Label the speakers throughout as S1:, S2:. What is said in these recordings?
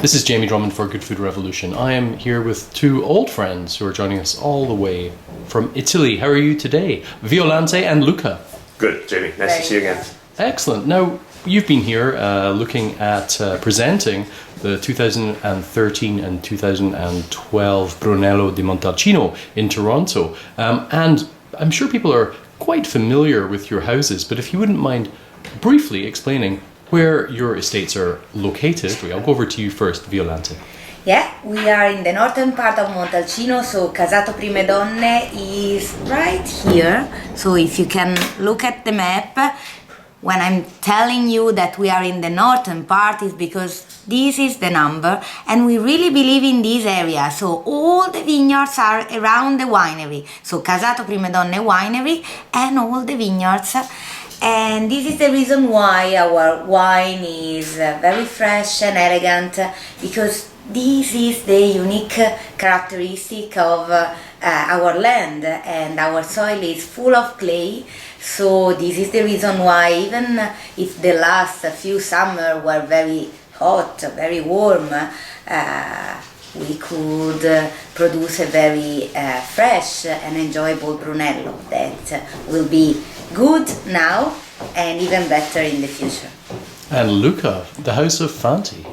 S1: This is Jamie Drummond for Good Food Revolution. I am here with two old friends who are joining us all the way from Italy. How are you today? Violante and Luca.
S2: Good, Jamie. Nice to see you again.
S1: Excellent. Now, you've been here looking at presenting the 2013 and 2012 Brunello di Montalcino in Toronto. And I'm sure people are quite familiar with your houses, but if you wouldn't mind briefly explaining where your estates are located. I'll go over to you first, Violante.
S3: Yeah, we are in the northern part of Montalcino, so Casato Prime Donne is right here. So if you can look at the map, when I'm telling you that we are in the northern part, is because this is the number, and we really believe in this area. So all the vineyards are around the winery. So Casato Prime Donne winery and all the vineyards. And this is the reason why our wine is very fresh and elegant, because this is the unique characteristic of our land, and our soil is full of clay. So this is the reason why, even if the last few summers were very hot, very warm, we could produce a very fresh and enjoyable Brunello that will be good now and even better in the future.
S1: And Luca, the house of Fanti.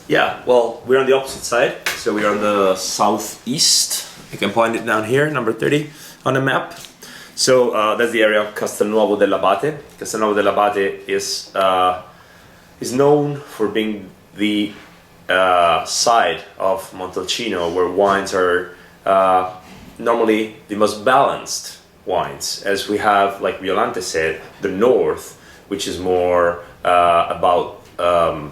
S2: Yeah, well, we're on the opposite side, so we're on the southeast. You can point it down here, number 30 on the map. So that's the area of Castelnuovo dell'Abate. Castelnuovo dell'Abate is known for being the side of Montalcino where wines are normally the most balanced wines, as we have, like Violante said, the north, which is more about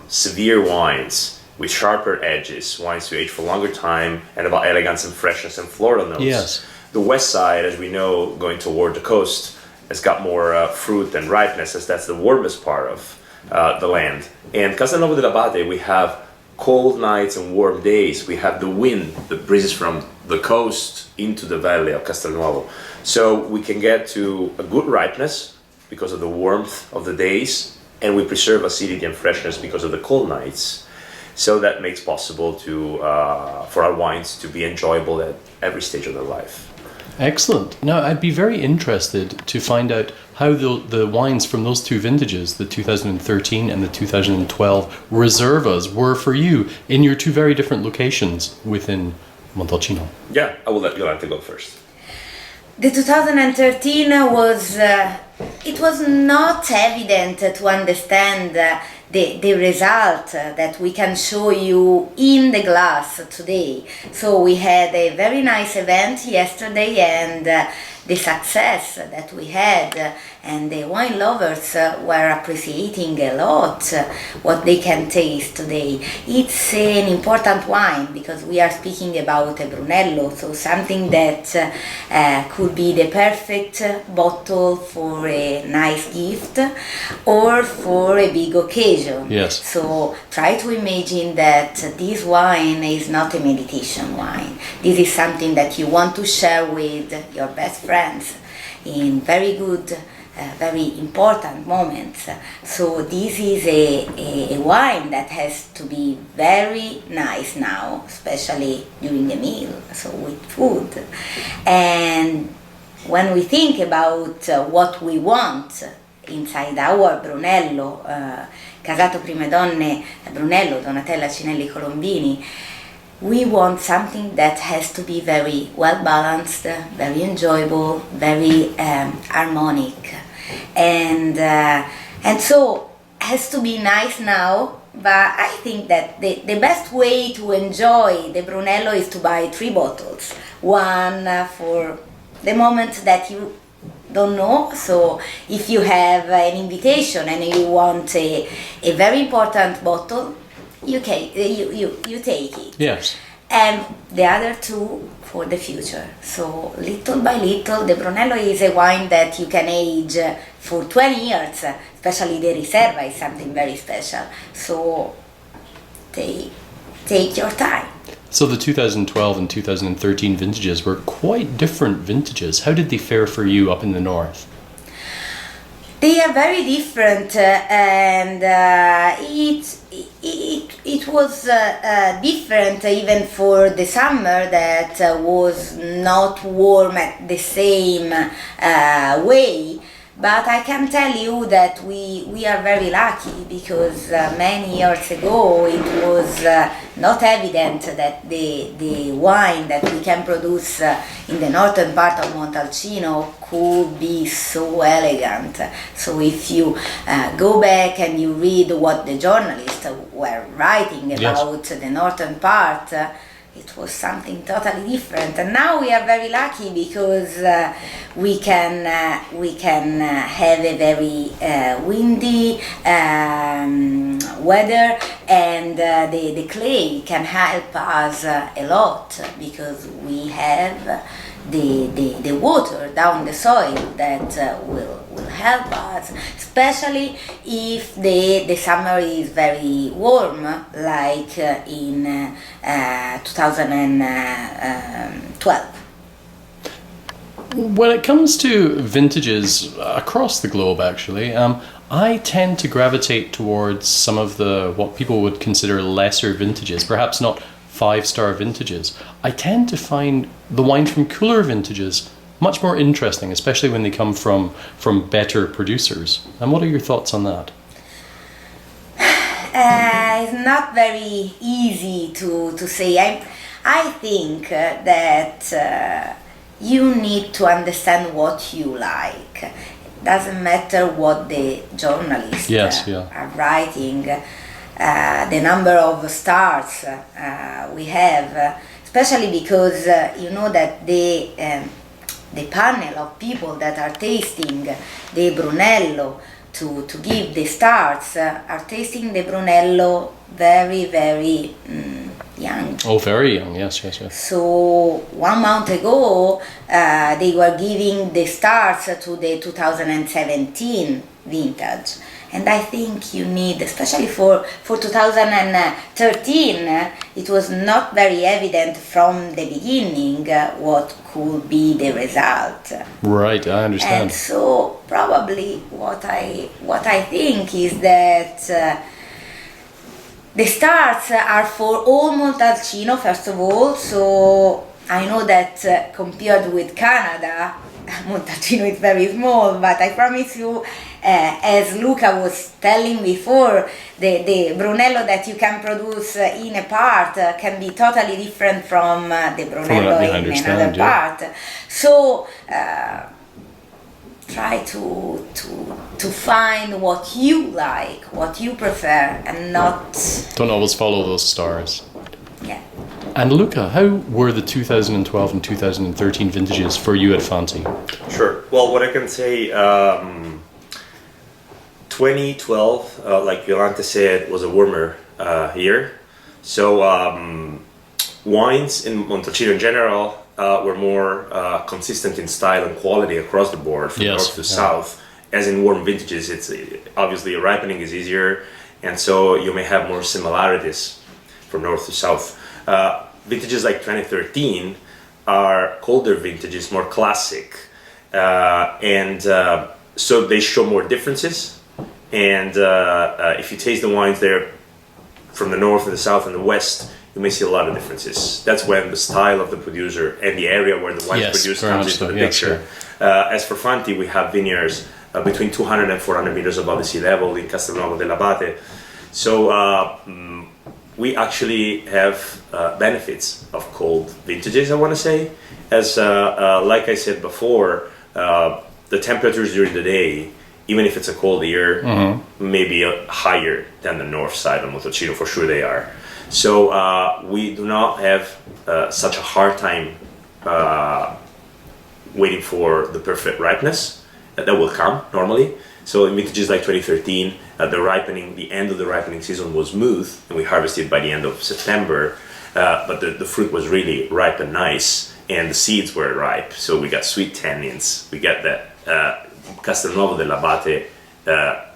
S2: severe wines with sharper edges, wines to age for a longer time, and about elegance and freshness and floral notes.
S1: Yes.
S2: The west side, as we know, going toward the coast, has got more fruit and ripeness, as that's the warmest part of the land. And Castelnuovo dell'Abate, we have cold nights and warm days. We have the wind that breezes from the coast into the valley of Castelnuovo. So we can get to a good ripeness because of the warmth of the days, and we preserve acidity and freshness because of the cold nights. So that makes possible to for our wines to be enjoyable at every stage of their life.
S1: Excellent. Now, I'd be very interested to find out how the wines from those two vintages, the 2013 and the 2012 Reservas, were for you in your two very different locations within Montalcino.
S2: Yeah, I will let Violante go first.
S3: The 2013 was, it was not evident to understand the result that we can show you in the glass today. So we had a very nice event yesterday, and the success that we had, and the wine lovers were appreciating a lot what they can taste today. It's an important wine because we are speaking about a Brunello, so something that could be the perfect bottle for a nice gift or for a big occasion.
S1: Yes.
S3: So try to imagine that this wine is not a meditation wine. This is something that you want to share with your best friends in very good, very important moments. So this is a wine that has to be very nice now, especially during a meal, so with food. And when we think about what we want inside our Brunello, Casato Prime Donne Brunello, Donatella Cinelli Colombini, we want something that has to be very well balanced, very enjoyable, very harmonic, and so has to be nice now. But I think that the best way to enjoy the Brunello is to buy 3 bottles, one for the moment that you don't know. So if you have an invitation and you want a very important bottle, you take it.
S1: Yes.
S3: And the other 2 for the future. So little by little, the Brunello is a wine that you can age for 20 years, especially the Riserva is something very special. So take your time.
S1: So the 2012 and 2013 vintages were quite different vintages. How did they fare for you up in the north?
S3: They are very different, and it it was different even for the summer that was not warm at the same way. But I can tell you that we are very lucky because many years ago it was not evident that the wine that we can produce in the northern part of Montalcino could be so elegant. So if you go back and you read what the journalists were writing about the northern part, it was something totally different, and now we are very lucky because we can have a very windy weather, and the clay can help us a lot because we have the water down the soil that will help us, especially if the summer is very warm, like in 2012.
S1: When it comes to vintages across the globe, actually, I tend to gravitate towards some of the what people would consider lesser vintages, perhaps not five-star vintages. I tend to find the wine from cooler vintages much more interesting, especially when they come from better producers. And what are your thoughts on that?
S3: It's not very easy to say. I think that you need to understand what you like. It doesn't matter what the journalists are writing, the number of stars we have, especially because you know that the panel of people that are tasting the Brunello to give the stars are tasting the Brunello very, very young.
S1: Oh, very young, yes.
S3: So 1 month ago, they were giving the stars to the 2017 vintage. And I think you need, especially for 2013, it was not very evident from the beginning what could be the result.
S1: Right, I understand.
S3: And so probably what I think is that the stars are for all Montalcino, first of all. So I know that compared with Canada, Montalcino is very small, but I promise you, as Luca was telling before, the Brunello that you can produce in a part can be totally different from the Brunello in another part. So try to find what you like, what you prefer, and not...
S1: Don't always follow those stars.
S3: Yeah.
S1: And Luca, how were the 2012 and 2013 vintages for you at Fanti?
S2: Sure. Well, what I can say, 2012, like Violante said, was a warmer year. So wines in Montalcino in general were more consistent in style and quality across the board from north to south. As in warm vintages, it's obviously ripening is easier, and so you may have more similarities from north to south. Vintages like 2013 are colder vintages, more classic, and so they show more differences. And if you taste the wines there from the north and the south and the west, you may see a lot of differences. That's when the style of the producer and the area where the wine is produced comes into the picture. As for Fanti, we have vineyards between 200 and 400 meters above the sea level in Castelnuovo dell'Abate. So we actually have benefits of cold vintages, I want to say. As like I said before, the temperatures during the day, even if it's a cold year, may be higher than the north side of Montalcino, for sure they are. So we do not have such a hard time waiting for the perfect ripeness that will come normally. So in vintages like 2013, the end of the ripening season was smooth, and we harvested by the end of September, but the fruit was really ripe and nice, and the seeds were ripe, so we got sweet tannins, we got that Castelnuovo dell'Abate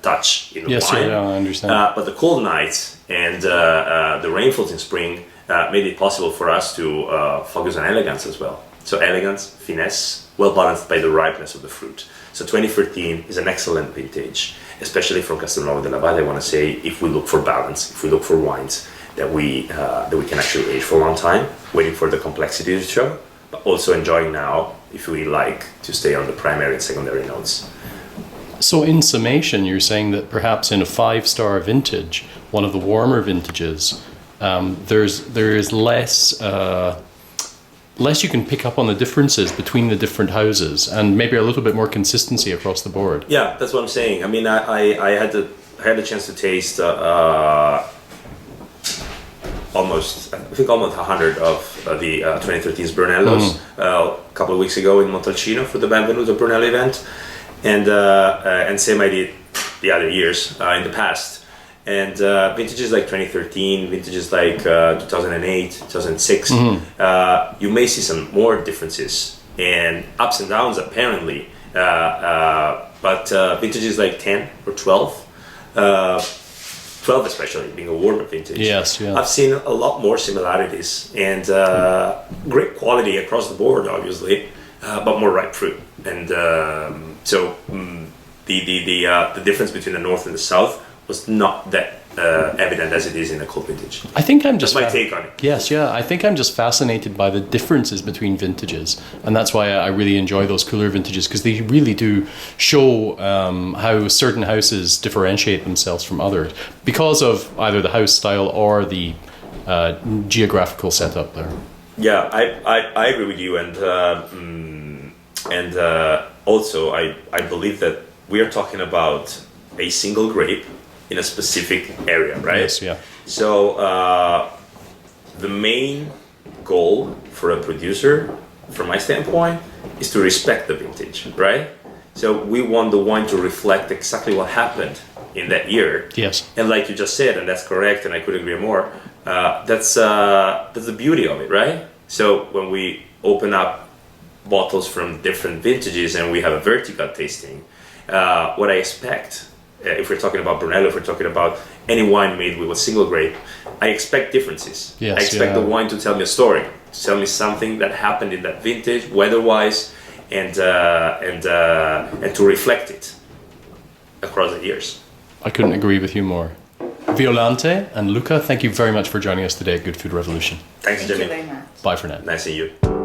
S2: touch in the wine.
S1: I understand.
S2: But the cold nights and the rainfalls in spring made it possible for us to focus on elegance as well. So elegance, finesse, well balanced by the ripeness of the fruit. So 2013 is an excellent vintage, especially from Castelnuovo dell'Abate, I want to say, if we look for balance, if we look for wines that we can actually age for a long time, waiting for the complexity to show, but also enjoying now if we like to stay on the primary and secondary notes.
S1: So in summation, you're saying that perhaps in a 5-star vintage, one of the warmer vintages, there is less you can pick up on the differences between the different houses, and maybe a little bit more consistency across the board.
S2: Yeah, that's what I'm saying. I mean, I had the chance to taste almost 100 of the 2013's Brunellos a couple of weeks ago in Montalcino for the Benvenuto Brunello event, and same I did the other years in the past. And vintages like 2013, vintages like 2008, 2006, you may see some more differences and ups and downs apparently. But vintages like 10 or 12, 12 especially being a warmer vintage,
S1: Yes, yeah.
S2: I've seen a lot more similarities and great quality across the board, obviously, but more ripe fruit. And the difference between the north and the south was not that evident as it is in a cold vintage.
S1: I think I'm just
S2: That's my take on it.
S1: Yes, yeah. I think I'm just fascinated by the differences between vintages, and that's why I really enjoy those cooler vintages, because they really do show how certain houses differentiate themselves from others because of either the house style or the geographical setup there.
S2: Yeah, I agree with you, and also I believe that we are talking about a single grape in a specific area, right?
S1: Yes, yeah.
S2: So the main goal for a producer, from my standpoint, is to respect the vintage, right? So we want the wine to reflect exactly what happened in that year.
S1: Yes.
S2: And like you just said, and that's correct, and I couldn't agree more. That's the beauty of it, right? So when we open up bottles from different vintages and we have a vertical tasting, what I expect, if we're talking about Brunello, if we're talking about any wine made with a single grape, I expect differences.
S1: Yes,
S2: I expect
S1: yeah.
S2: the wine to tell me a story, to tell me something that happened in that vintage, weather-wise, and to reflect it across the years.
S1: I couldn't agree with you more. Violante and Luca, thank you very much for joining us today at Good Food Revolution.
S2: Thanks,
S3: Thank you
S2: Jimmy.
S3: very much.
S1: Bye for now.
S2: Nice seeing you.